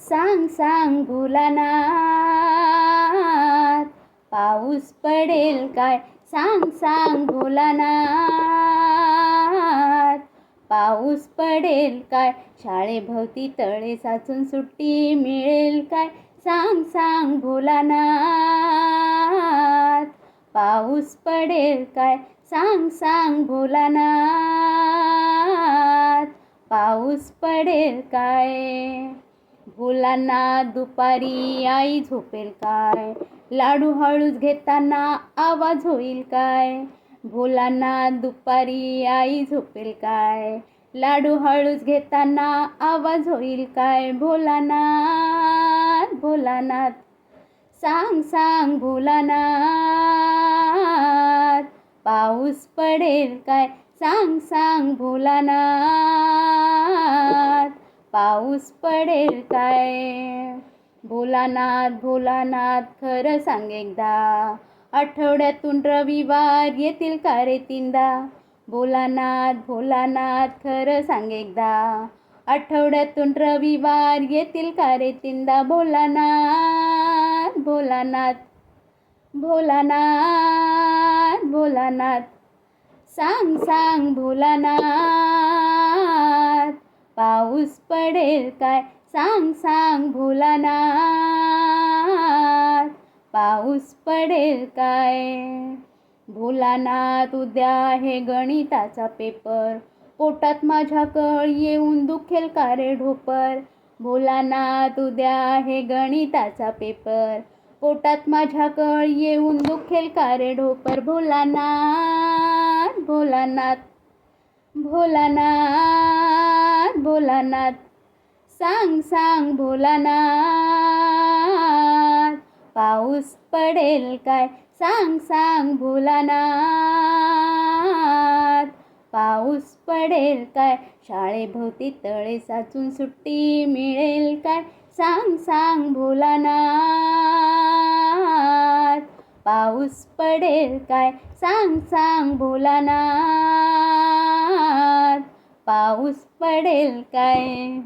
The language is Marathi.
सांग सांग भोलानाथ, पाऊस पडेल काय? सांग सांग भोलानाथ, पाऊस पडेल काय? शाळेभोवती तळे साचून सुट्टी मिळेल काय? सांग सांग भोलानाथ, पाऊस पडेल काय? सांग सांग भोलानाथ, पाऊस पडेल काय? भोलानाथ, दुपारी आई झोपेल काय? लाडू हळूच घेताना आवाज होईल काय? भोलानाथ, दुपारी आई झोपेल काय? लाडू हळूच घेताना आवाज होईल काय? भोलानाथ, भोलानाथ, सांग सांग भोलानाथ, पाऊस पडेल काय? सांग सांग भोलानाथ, पाऊस पडेल काय? भोलानाथ, भोलानाथ, खरं सांग एकदा, आठवड्यातून रविवार येतील का रे तीनदा? भोलानाथ, भोलानाथ, खरं सांग एकदा, आठवड्यातून रविवार येतील का रे तीनदा? भोलानाथ, भोलानाथ, भोलानाथ, भोलानाथ, सांग सांग भोलानाथ, पाऊस पडेल काय? सांग सांग भोलानाथ, पाऊस पडेल काय? भोलानाथ, उद्या आहे गणिताचा पेपर, पोटात माझ्या कळ येऊन दुखेल का रे ढोपर? भोलानाथ, उद्या आहे गणिताचा पेपर, पोटात माझ्या कळ येऊन दुखेल का रे ढोपर? भोलानाथ, भोलानाथ, भोलानाथ, भोलानाथ, सांग सांग भोलानाथ, पाऊस पडेल काय? सांग सांग भोलानाथ, पाऊस पडेल काय? शाळेभोवती तळे साचून सुट्टी मिळेल काय? सांग सांग भोलानाथ, पाऊस पडेल काय? सांग सांग भोलानाथ, पाऊस पडेल काय?